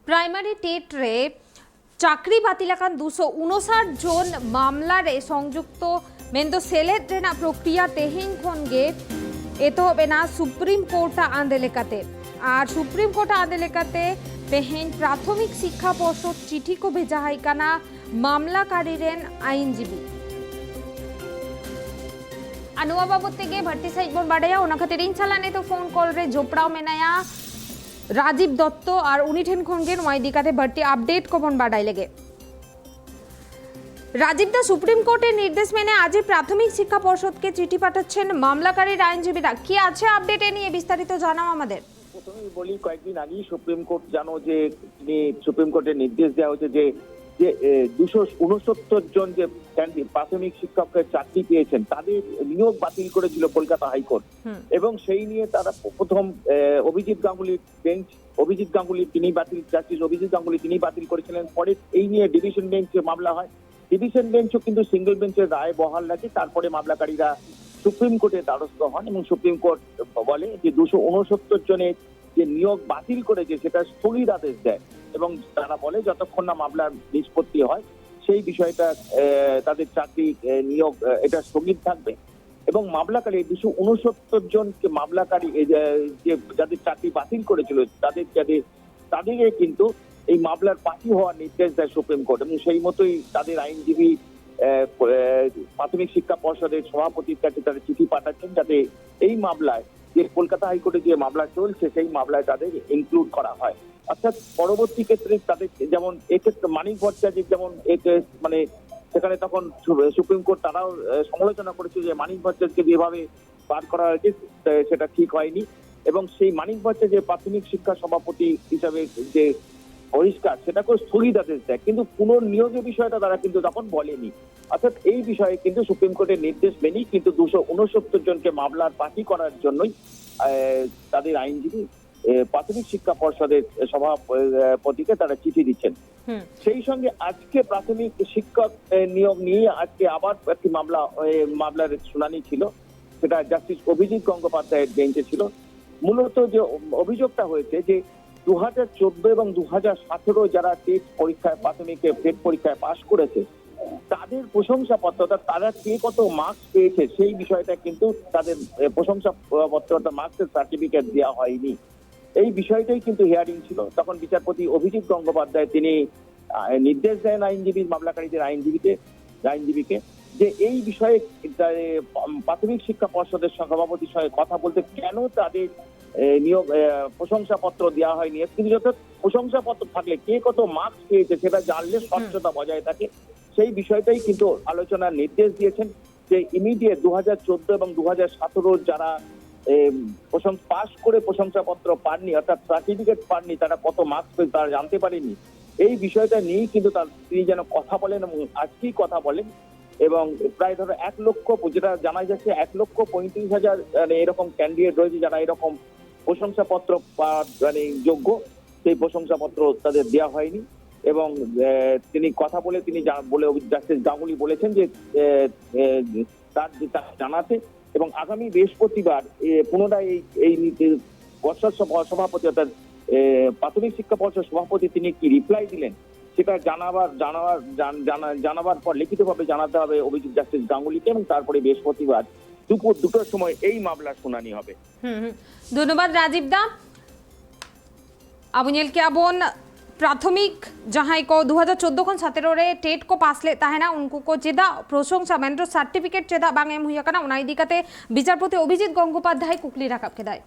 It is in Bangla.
प्राइमारी टेट रे चाकरी बातिलाकान 259 जन मामलारे संयुक्त मेंदो सेलेट रेना प्रक्रिया तेहिन खनगे एतोबेना सुप्रीम कोर्ट आंदे लेकाते और सुप्रीम कोर्ट आंदे लेकाते तेहिन प्राथमिक शिक्षा पर्षद चिठी को भेजा है काना मामलाकारी रेन आईनजीबी अनुवा बाबत तेगे भर्ती साइड बोन बाड़ाया ओना खातिर इन चालाने तो फोन कॉल रे जोपड़ाव मेनाया राजीव दत्त और उनी ठेन खोनगेन वाई दिकाते भर्ती अपडेट को बन बाड़ाई लेगे राजीव दा सुप्रीम कोर्टेर निर्देश मेने आज प्राथमिक शिक्षा पर्षद के चिठी पाठाচ্ছেন মামলাকারীর আইনজীবীরা কি আছে আপডেট এ নিয়ে বিস্তারিত জানাও আমাদের। প্রথমেই বলি কয়েকদিন আগেই সুপ্রিম কোর্ট জানো যে সুপ্রিম কোর্টের নির্দেশ দেওয়া হয়েছে যে 269 জন যে প্রাথমিক শিক্ষকের চাকরি পেয়েছেন তাদের নিয়োগ বাতিল করেছিল কলকাতা হাইকোর্ট এবং সেই নিয়ে তারা প্রথম অভিজিৎ গাঙ্গুলির বেঞ্চ অভিজিৎ গাঙ্গুলি তিনি বাতিল জাস্টিস অভিজিৎ গাঙ্গুলি তিনি বাতিল করেছিলেন। পরে এই নিয়ে ডিভিশন বেঞ্চে মামলা হয়, ডিভিশন বেঞ্চও কিন্তু সিঙ্গেল বেঞ্চের রায় বহাল রাখে। তারপরে মামলাকারীরা সুপ্রিম কোর্টের দ্বারস্থ হন এবং সুপ্রিম কোর্ট বলে যে 269 জনের যে নিয়োগ বাতিল করেছে সেটা স্থগিতাদেশ দেয় এবং তারা বলে যতক্ষণ না মামলার নিষ্পত্তি হয় সেই বিষয়টা তাদের চাকরি নিয়োগ এটা স্থগিত থাকবে এবং মামলাকারী 269 জনকে মামলাকারী যে যাদের চাকরি বাতিল করেছিল তাদেরকে কিন্তু এই মামলার বাকি হওয়ার নির্দেশ দেয় সুপ্রিম কোর্ট এবং সেই মতোই তাদের আইনজীবী প্রাথমিক শিক্ষা পর্ষদের সভাপতির কাছে তারা চিঠি পাঠাচ্ছেন যাতে এই মামলায় যে কলকাতা হাইকোর্টে যে মামলা চলছে সেই মামলায় তাদের ইনক্লুড করা হয়। অর্থাৎ পরবর্তী ক্ষেত্রে তাদের যেমন এক্ষেত্রে মানিক ভট্টাচার্যের যেমন মানে সেখানে তখন সুপ্রিম কোর্ট তারাও সমালোচনা করেছে যে মানিক ভট্টাচার্যকে যেভাবে পার করা হয়েছে সেটা ঠিক হয়নি এবং সেই মানিক ভট্টাচার্য প্রাথমিক শিক্ষা সভাপতি হিসাবে যে বহিষ্কার সেটাকে স্থগিতাদেশ দেয় কিন্তু পুনর্নিয়োগের বিষয়টা তারা কিন্তু তখন বলেনি। অর্থাৎ এই বিষয়ে কিন্তু সুপ্রিম কোর্টের নির্দেশ মেনেই কিন্তু 269 জনকে মামলার বাতিল করার জন্যই তাদের আইনজীবী প্রাথমিক শিক্ষা পর্ষদের সভাপতিকে তারা চিঠি দিচ্ছেন। সেই সঙ্গে আজকে প্রাথমিক শিক্ষক নিয়োগ নিয়ে আজকে আবার একটি মামলার শুনানি ছিল, সেটা জাস্টিস অভিজিৎ গঙ্গোপাধ্যায়ের বেঞ্চে ছিল। মূলত যে অভিযোগটা হয়েছে যে 2014 এবং 2017 যারা টেট পরীক্ষায় প্রাথমিক টেট পরীক্ষায় পাশ করেছে তাদের প্রশংসাপত্র তারা কে কত মার্কস পেয়েছে সেই বিষয়টা কিন্তু তাদের প্রশংসাপত্র মার্কসের সার্টিফিকেট দেওয়া হয়নি। এই বিষয়টাই কিন্তু হিয়ারিং ছিল। তখন বিচারপতি অভিজিৎ গঙ্গোপাধ্যায় তিনি নির্দেশ দেন মামলাকারীদের আইনজীবীকে যে এই বিষয়ে প্রাথমিক শিক্ষা পর্ষদের সভাপতির সঙ্গে কথা বলতে কেন তাদের নিয়োগ প্রশংসাপত্র দেওয়া হয়নি। কিন্তু যত প্রশংসাপত্র থাকলে কে কত মার্কস পেয়েছে সেটা জানলে স্বচ্ছতা বজায় থাকে সেই বিষয়টাই কিন্তু আলোচনার নির্দেশ দিয়েছেন যে ইমিডিয়েট 2014 এবং 2017 যারা পাশ করে প্রশংসাপত্র পাননি অর্থাৎ সার্টিফিকেট পাননি তারা কত মার্কস পেয়েছে তারা জানতে পারেনি। এই বিষয়টা নিয়েই কিন্তু তিনি যেন কথা বলেন এবং আজকেই কথা বলেন এবং প্রায় ধরো 1 লক্ষ যেটা জানা যাচ্ছে 1,35,000 মানে এরকম ক্যান্ডিডেট রয়েছে যারা এরকম প্রশংসাপত্র মানে যোগ্য, সেই প্রশংসাপত্র তাদের দেওয়া হয়নি এবং তিনি কথা বলে জাস্টিস গাঙ্গুলি বলেছেন যে তার জানাতে এবং আগামী বৃহস্পতিবার পুনরায় এই পর্ষদ সভাপতি অর্থাৎ প্রাথমিক শিক্ষা পর্ষদ সভাপতি তিনি কি রিপ্লাই দিলেন সেটা জানাবার পর লিখিতভাবে জানাতে হবে অভিজিৎ জাস্টিস গাঙ্গুলিকে এবং তারপরে বৃহস্পতিবার দুপুর 2টার সময় এই মামলার শুনানি হবে। ধন্যবাদ রাজীব দা। আবুনিল के अबोन प्राथमिक जहां को 2014 खन 17 रे टेट को पास ले ताहेना उनको को जेदा प्रशंसा मेंद्र सर्टिफिकेट जेदा बांगे मुहिया कना उनाई दिकाते विचारपति अभिजित गंगोपाध्याय कुकली राखाब के दाय।